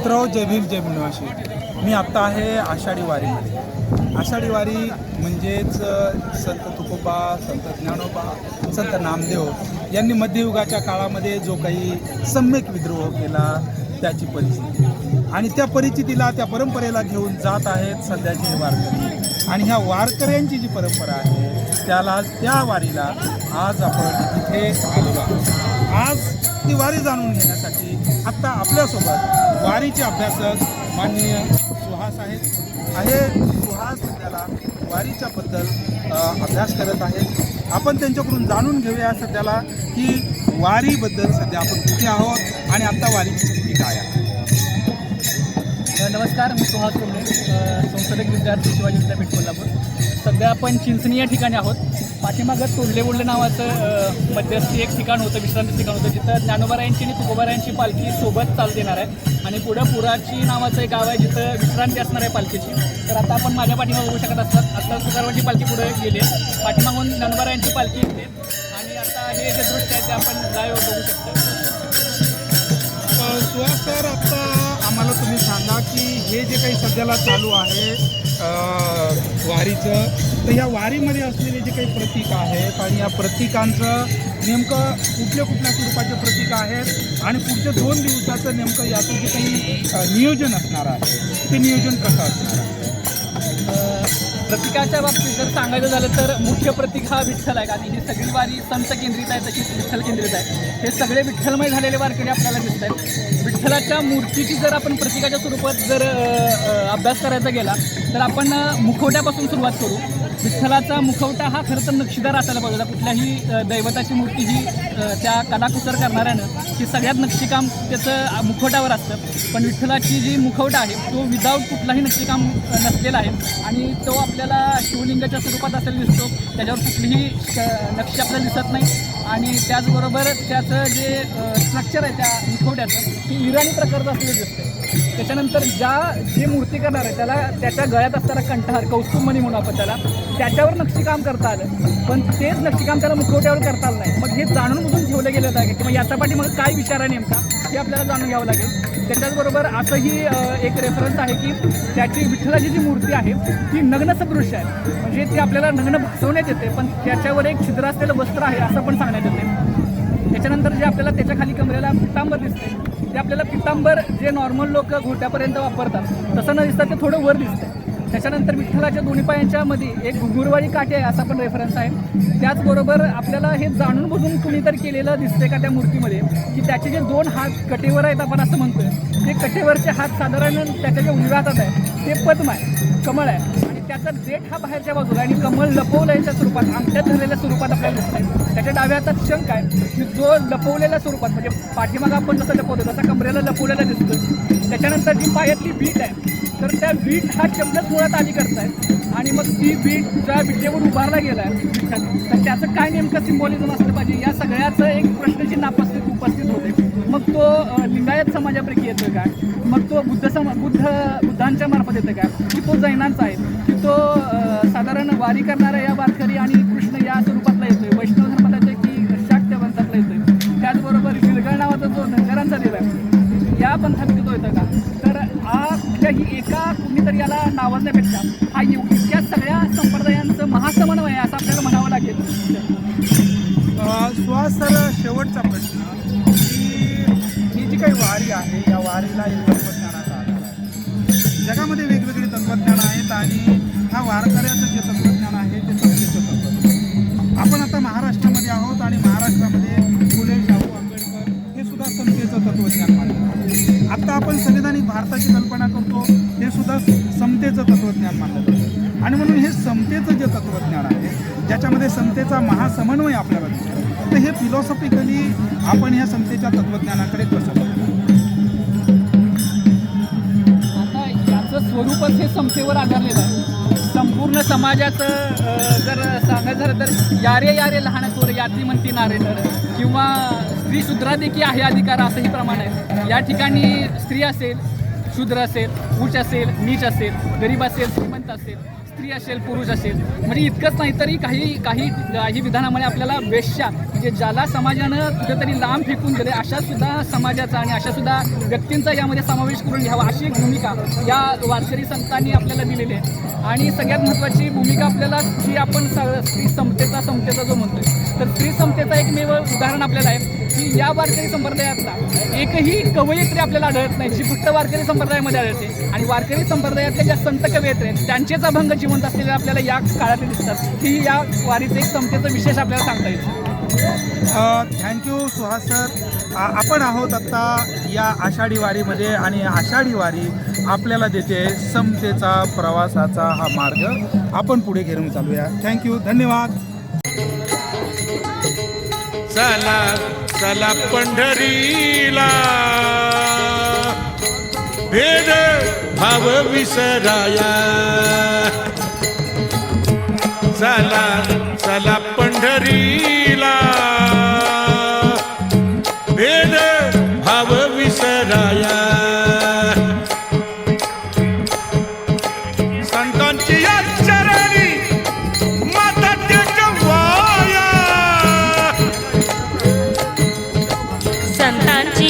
मित्रांनो, जय भीम जय भीमवासी. मी आत्ता आहे आषाढी वारीमध्ये. आषाढी वारी म्हणजेच संत तुकोबा, संत ज्ञानोबा, संत नामदेव यांनी मध्ययुगाच्या काळामध्ये जो काही सम्यक विद्रोह केला त्याची परिस्थिती, आणि त्या परिस्थितीला, त्या परंपरेला घेऊन जात आहेत सध्याचे हे वारकरी. आणि ह्या वारकऱ्यांची जी परंपरा आहे त्या वारीला आज आपण इथे आलेलो आहोत. आज ती वारी जाणून घेण्यासाठी आत्ता आपल्यासोबत वारीचे अभ्यासक माननीय सुहास आहेत. सुहास सध्याला वारीच्याबद्दल अभ्यास करत आहेत. आपण त्यांच्याकडून जाणून घेऊया सध्याला की वारीबद्दल सध्या आपण कुठे आहोत आणि आत्ता वारीची स्थिती काय आहे. नमस्कार, मी सुहास कोंबडे, संशोधक विद्यार्थी शिवाजी विद्यापीठ कोल्हापूर. सध्या आपण चिंचणी या ठिकाणी आहोत. पाठीमागं तोंडले बोंडले नावाचं मध्यस्थी एक ठिकाण होतं, विश्रांती ठिकाण होतं, जिथं ज्ञानोबारायांची आणि तुकोबारायांची पालखी सोबत चालू देणार आहे. आणि पुढं पुराची नावाचं एक गाव आहे जिथं विश्रांती असणार आहे पालखीची. तर आता आपण माझ्या पाठीमागं बघू शकत असतात. आता तुकारामांची पालखी पुढे गेली आहे, पाठीमागून ज्ञानोबारायांची पालखी येते. आणि आता हे जे दृश्य आहे ते आपण लाईव्ह बघू शकतो. सुहास सर, आत्ता आम्हाला तुम्ही सांगा की हे जे काही सध्याला चालू आहे वारीचं, तर या वारीमध्ये असलेले जे काही प्रतीक आहेत आणि या प्रतीकांचं नेमकं कुठल्या स्वरूपाचे प्रतीक आहेत आणि पुढच्या 2 दिवसाचं नेमकं याचं जे काही नियोजन असणार आहे ते नियोजन कसं असणार आहे. प्रतीकाच्या बाबतीत जर सांगायचं झालं तर मुख्य प्रतीक हा विठ्ठल आहे. आणि ही सगळी वारी संत केंद्रित आहे, तशीच विठ्ठल केंद्रित आहे. हे सगळे विठ्ठलमय झालेले वारकरी आपल्याला दिसत आहेत. विठ्ठलाच्या मूर्तीची जर आपण प्रतीकाच्या स्वरूपात जर अभ्यास करायचा गेला तर आपण मुखवट्यापासून सुरुवात करू. विठ्ठलाचा मुखवटा हा खरं तर नक्षीदार असायला पाहिजे. कुठल्याही दैवताची मूर्ती ही त्या कलाकुसर करणाऱ्यानं ही सगळ्यात नक्षीकाम त्याचं मुखवट्यावर असतं. पण विठ्ठलाची जी मुखवटा आहे तो विदाऊट कुठलाही नक्षीकाम नसलेला आहे. आणि तो आपल्याला शिवलिंगाच्या स्वरूपात असलेला दिसतो. त्याच्यावर कुठलीही नक्षी आपल्याला दिसत नाही. आणि त्याचबरोबर त्याचं जे स्ट्रक्चर आहे त्या मुखवट्याचं ते इराणी प्रकारचं असलेलं दिसतं. त्याच्यानंतर जे मूर्ती करणार आहे त्याला त्याच्या गळ्यात असणारा कंठहार, कौस्तुभमणी म्हणून आपण त्याच्यावर नक्षीकाम करता आलं, पण तेच नक्षीकाम त्याला मुखवट्यावर करता आलं नाही. मग हे जाणून बुजून ठेवलं गेलं आहे की मग याचा पाठीमागे काय विचार आहे नेमका हे आपल्याला जाणून घ्यावं लागेल. त्याच्याचबरोबर असंही एक रेफरन्स आहे की त्याची विठ्ठलाची जी मूर्ती आहे ती नग्न सदृश्य आहे. म्हणजे ती आपल्याला नग्न भासवण्यात येते, पण त्याच्यावर एक छिद्र असलेलं वस्त्र आहे असं पण सांगण्यात येते. त्याच्यानंतर जे आपल्याला त्याच्या खाली कमरेला पितांबर दिसते ते आपल्याला पितांबर जे नॉर्मल लोक घोट्यापर्यंत वापरतात तसं न दिसतं, ते थोडं वर दिसतं. त्याच्यानंतर विठ्ठलाच्या दोन्ही पायांच्या मध्ये एक घुंगुरवाळी काठी आहे असा पण रेफरन्स आहे. त्याचबरोबर आपल्याला हे जाणून बुजून कुणीतरी केलेलं दिसते का त्या मूर्तीमध्ये की त्याचे जे 2 हात कटेवर आहेत आपण असं म्हणतोय, ते कटेवरचे हात साधारण त्याच्या जे उजव्या हातात आहे ते पद्म आहे, कमळ आहे. आणि त्याचा देठ हा बाहेरच्या बाजूला आणि कमळ लपवल्याच्या स्वरूपात, अंगठ्यात धरलेल्या स्वरूपात आपल्याला दिसत आहे. त्याच्या डाव्या हातात शंख आहे की जो लपवलेल्या स्वरूपात, म्हणजे पाठीमागं आपण जसं लपवतो तसा कमरेला लपवलेला दिसतो. त्याच्यानंतर जी पायातली बीट आहे तर त्या बीट हा शब्दच मुळात आधी करतायत. आणि मग ती बीट ज्या विटेवर उभारला गेला आहे तर त्याचं काय नेमकं सिम्बॉलिझम असलं पाहिजे या सगळ्याचं एक प्रश्नचिन्ह उपस्थित होते. मग तो लिंगायत समाजापैकी येतो का, मग तो बुद्धांच्या मार्फत येतं का, की तो जैनांचा आहे, की तो साधारण वारी करणाऱ्या या वारकरी आणि कृष्ण या स्वरूपातला येतोय, वैष्णव धर्माला येतोय की शाक्य पंथातला येतोय. त्याचबरोबर विरगळ नावाचा जो धनगरांचा देव आहे या पंथापैकी तो येतो का. तर हा कुठल्याही एका कुणीतरी याला नावाजण्यापेक्षा हा इतक्या सगळ्या संप्रदायांचं महासमन्वय आहे असं आपल्याला म्हणावं लागेल. सुहास सर, शेवटचा प्रश्न की ही जी काही वारी आहे या वारीला एक तत्त्वज्ञानाचा आधार आहे. जगामध्ये वेगवेगळे तत्त्वज्ञान आहेत आणि ह्या वारकऱ्याचं जे तत्त्वज्ञान आहे ते समतेचं तत्त्वज्ञान. आपण आता महाराष्ट्रामध्ये आहोत आणि महाराष्ट्रामध्ये फुले, शाहू आंबेडकर हे सुद्धा समतेचं तत्त्वज्ञान मानतात. आत्ता आपण संविधानिक भारताची कल्पना करतो, हे सुद्धा समतेचं तत्त्वज्ञान मानलं जातं. आणि म्हणून हे समतेचं जे तत्त्वज्ञान आहे ज्याच्यामध्ये समतेचा महासमन्वय आपल्याला दिसतो, तर हे फिलॉसॉफिकली आपण ह्या समतेच्या तत्त्वज्ञानाकडे कसं बघतो. आता याचं स्वरूपच हे समतेवर आधारलेलं आहे. संपूर्ण समाजाचं जर सांगायचं झालं तर यारे यारे लहान थोर याती म्हणती नारे तर, किंवा स्त्री शूद्रादेखी आहे अधिकार असंही प्रमाण आहे. या ठिकाणी स्त्री असेल, शूद्र असेल, उच्च असेल, नीच असेल, गरीब असेल, श्रीमंत असेल, स्त्री असेल पुरुष असेल, म्हणजे इतकंच नाही तरी काही विधानामध्ये आपल्याला वेश्या म्हणजे ज्याला समाजानं कुठेतरी लांब फेकून दिले अशा सुद्धा समाजाचा आणि अशा सुद्धा व्यक्तींचा यामध्ये समावेश करून घ्यावा अशी एक भूमिका या वारकरी संतांनी आपल्याला दिलेली आहे. आणि सगळ्यात महत्त्वाची भूमिका आपल्याला ही आपण स्त्री समतेचा जो म्हणतोय, तर स्त्री समतेचा एकमेव उदाहरण आपल्याला आहे की या वारकरी संप्रदायातला एकही कवयित्री आपल्याला आढळत नाही जी फक्त वारकरी संप्रदायामध्ये आढळते. आणि वारकरी संप्रदायातल्या ज्या संत कवयित्री आहेत त्यांचेच अभंग जिवंत असलेले आपल्याला या काळात दिसतात. ही या वारीचं एक समतेचं विशेष आपल्याला सांगता येईल. Thank you Suhas sir. आपण आहोत आत्ता या आषाढी वारीमध्ये आणि आषाढी वारी आपल्याला देते समतेचा प्रवासाचा हा मार्ग. आपण पुढे घेऊन चालूया. थँक्यू, धन्यवाद. चला चला पंढरीला भेद भाव विसराया, चला चला पंढरीला भेद भाव विसराया, संतांची या चरणी माता टेकवाया, संतांची